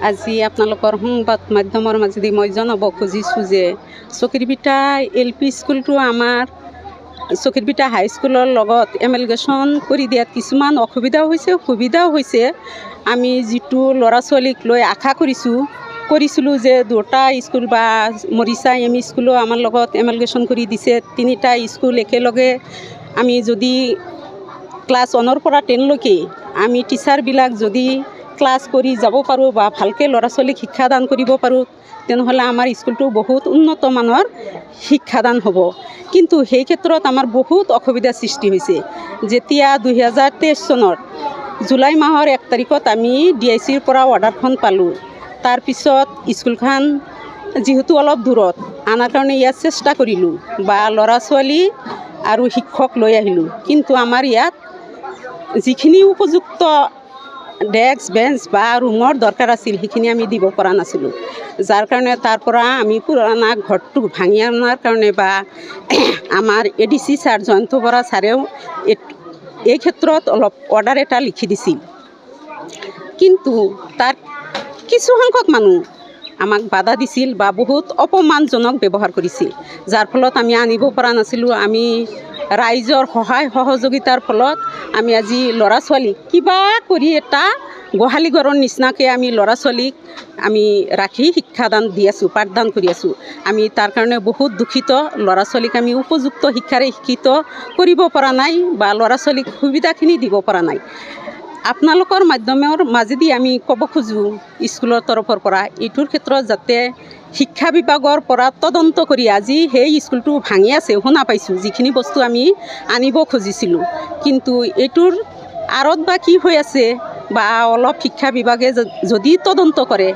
আজি আপোনালোকৰ সংবাদ মাধ্যমৰ মাজেদি মই জনাব খুজিছোঁ যে চকীৰবিটা LP স্কুলটো আমাৰ চকীৰবিটা হাইস্কুলৰ লগত এমেলগেশ্যন কৰি দিয়াত কিছুমান অসুবিধাও হৈছে সুবিধাও হৈছে। আমি যিটো ল'ৰা ছোৱালীক লৈ আশা কৰিছিলোঁ যে দুটা স্কুল বা মৰিচা ME স্কুলো আমাৰ লগত এমেলগেশ্যন কৰি দিছে। তিনিটা স্কুল একেলগে আমি যদি ক্লাছ 1ৰ পৰা 10লৈকে আমি টিচাৰবিলাক যদি ক্লাছ কৰি যাব পাৰোঁ বা ভালকৈ ল'ৰা ছোৱালীক শিক্ষাদান কৰিব পাৰোঁ, তেনেহ'লে আমাৰ স্কুলটো বহুত উন্নত মানৰ শিক্ষাদান হ'ব। কিন্তু সেই ক্ষেত্ৰত আমাৰ বহুত অসুবিধাৰ সৃষ্টি হৈছে। যেতিয়া 2023 চনৰ জুলাই মাহৰ 1 তাৰিখত আমি DICৰ পৰা অৰ্ডাৰখন পালোঁ, তাৰপিছত স্কুলখন যিহেতু অলপ দূৰত আনাৰ কাৰণে ইয়াত চেষ্টা কৰিলোঁ বা ল'ৰা ছোৱালী আৰু শিক্ষক লৈ আহিলোঁ, কিন্তু আমাৰ ইয়াত যিখিনি উপযুক্ত ডেস্ক বেঞ্চ বা ৰুমৰ দৰকাৰ আছিল সেইখিনি আমি দিব পৰা নাছিলোঁ। যাৰ কাৰণে তাৰ পৰা আমি পুৰণা ঘৰটো ভাঙি অনাৰ কাৰণে বা আমাৰ ADC ছাৰ জয়ন্ত বৰা ছাৰেও এই ক্ষেত্ৰত অলপ অৰ্ডাৰ এটা লিখি দিছিল, কিন্তু তাত কিছু সংখ্যক মানুহ আমাক বাধা দিছিল বা বহুত অপমানজনক ব্যৱহাৰ কৰিছিল, যাৰ ফলত আমি আনিব পৰা নাছিলোঁ। আমি ৰাইজৰ সহায় সহযোগিতাৰ ফলত আমি আজি ল'ৰা ছোৱালীক কিবা কৰি এটা গোহালি ঘৰৰ নিচিনাকৈ আমি ল'ৰা ছোৱালীক আমি ৰাখি শিক্ষাদান দি আছোঁ, পাঠদান কৰি আছোঁ। আমি তাৰ কাৰণে বহুত দুখিত। ল'ৰা ছোৱালীক আমি উপযুক্ত শিক্ষাৰে শিক্ষিত কৰিব পৰা নাই বা ল'ৰা ছোৱালীক সুবিধাখিনি দিব পৰা নাই। আপোনালোকৰ মাধ্যমৰ মাজেদি আমি ক'ব খোজোঁ স্কুলৰ তৰফৰ পৰা এইটোৰ ক্ষেত্ৰত যাতে শিক্ষা বিভাগৰ পৰা তদন্ত কৰি, আজি সেই স্কুলটো ভাঙি আছে শুনা পাইছোঁ, যিখিনি বস্তু আমি আনিব খুজিছিলোঁ, কিন্তু এইটোৰ আঁৰত বা কি হৈ আছে বা অলপ শিক্ষা বিভাগে যদি তদন্ত কৰে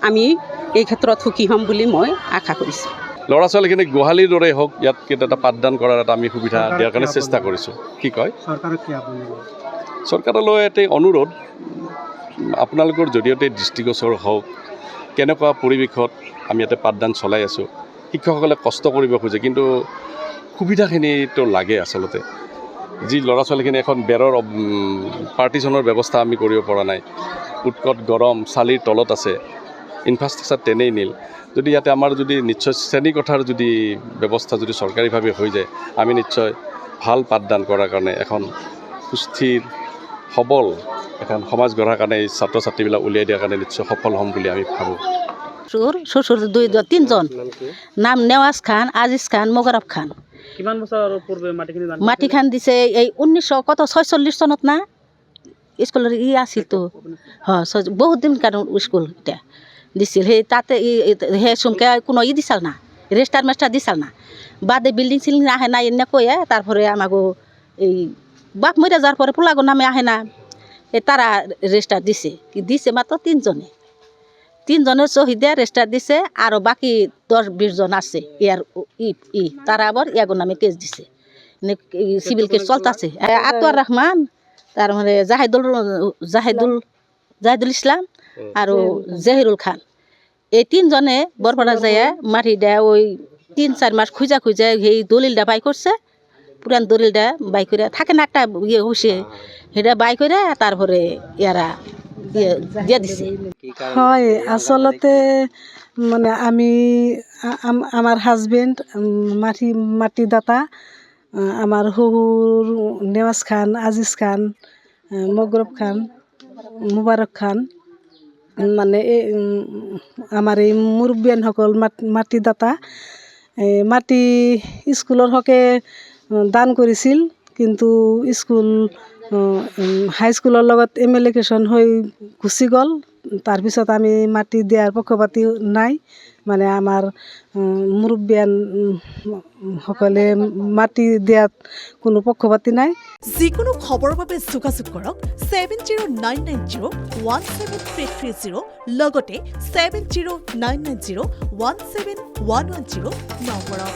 আমি এই ক্ষেত্ৰত সুখী হ'ম বুলি মই আশা কৰিছোঁ। ল'ৰা ছোৱালীখিনিক গোহালিৰ দৰে হওক ইয়াত এটা পাঠদান কৰাৰ এটা আমি সুবিধা দিয়াৰ কাৰণে চেষ্টা কৰিছোঁ। কি কয় চৰকাৰলৈ এটা অনুৰোধ, আপোনালোকৰ জৰিয়তে দৃষ্টিগোচৰ হওক কেনেকুৱা পৰিৱেশত আমি ইয়াতে পাঠদান চলাই আছোঁ। শিক্ষকসকলে কষ্ট কৰিব খোজে, কিন্তু সুবিধাখিনিতো লাগে আচলতে। যি ল'ৰা ছোৱালীখিনি এখন বেৰৰ পাৰ্টিশ্যনৰ ব্যৱস্থা আমি কৰিব পৰা নাই, উৎকট গৰম, চালিৰ তলত আছে, ইনফ্ৰাষ্ট্ৰাকচাৰ তেনেই নীল। যদি ইয়াতে আমাৰ যদি নিশ্চয় শ্ৰেণীকোঠাৰ যদি ব্যৱস্থা যদি চৰকাৰীভাৱে হৈ যায়, আমি নিশ্চয় ভাল পাঠদান কৰাৰ কাৰণে এখন সুস্থিৰ সবল এখন সমাজ গঢ়াৰ কাৰণে এই ছাত্ৰ ছাত্ৰীবিলাক উলিয়াই দিয়াৰ কাৰণে নিশ্চয় সফল হ'ম বুলি আমি ভাবোঁ। শ্বশুৰ 2-3জন, নাম নেৱাজ খান, আজিজ খান, মোগাৰফ খান। কিমান বছৰ পূৰ্বে মাটিখান দিছে? এই 1946 চনত না স্কুলৰ আছিলতো, বহুত দিন কাৰণ স্কুল এতিয়া দিছিল। সেই তাতে সেই চুমকে কোনো দিছাল না, ৰেজিষ্টাৰ মেষ্টাৰ দিছাল না, বাদে বিল্ডিং চিল্ডিং আহে না এনেকৈ। তারপরে আমাকে এই বাপ মরে যাওয়ার পরে পোলাগো নামে আহে না, তারা রেজিস্টার দিছে মাত্র 3জনের শহীদে রেজিস্টার দিছে, আর বাকি 10-20 জন আছে ইয়ার তারা আবার ইয়াগো নামে কেস দিছে, সিভিল কেস চলতেছে। আতোয়ার রহমান, তার মানে জাহিদুল ইসলাম আর জহিরুল খান, এই 3জনে বরপাড়া যায় মাটি দেয়। ওই 3-4 মাস খুঁজা সেই দলিলটা বাই করছে, পুরান দলিলটা বাই করে থাকে না, একটা হয়েছে সেটা বাই করে তারপরে ইয়ারা দিয়ে দিছে। হয়, আসলতে মানে আমার হাজবেন্ড মাটিদাতা, আমার শহুর নেওয়াজ খান, আজিজ খান, মোগরব খান, মুবারক খান, মানে আমার এই মুরব্বিয়ানসকল মাটিদাতা মাটি স্কুলৰ হকে দান কৰিছিল, কিন্তু স্কুল হাইস্কুলৰ লগত এমেলিকেশ্যন হৈ গুচি গ'ল। তাৰপিছত আমি মাটি দিয়াৰ পক্ষপাতি নাই, মানে আমাৰ মুৰব্বিয়ান সকলে মাটি দিয়াত কোনো পক্ষপাতি নাই। যিকোনো খবৰৰ বাবে যোগাযোগ কৰক 7099017330, লগতে 7099017110 নম্বৰত।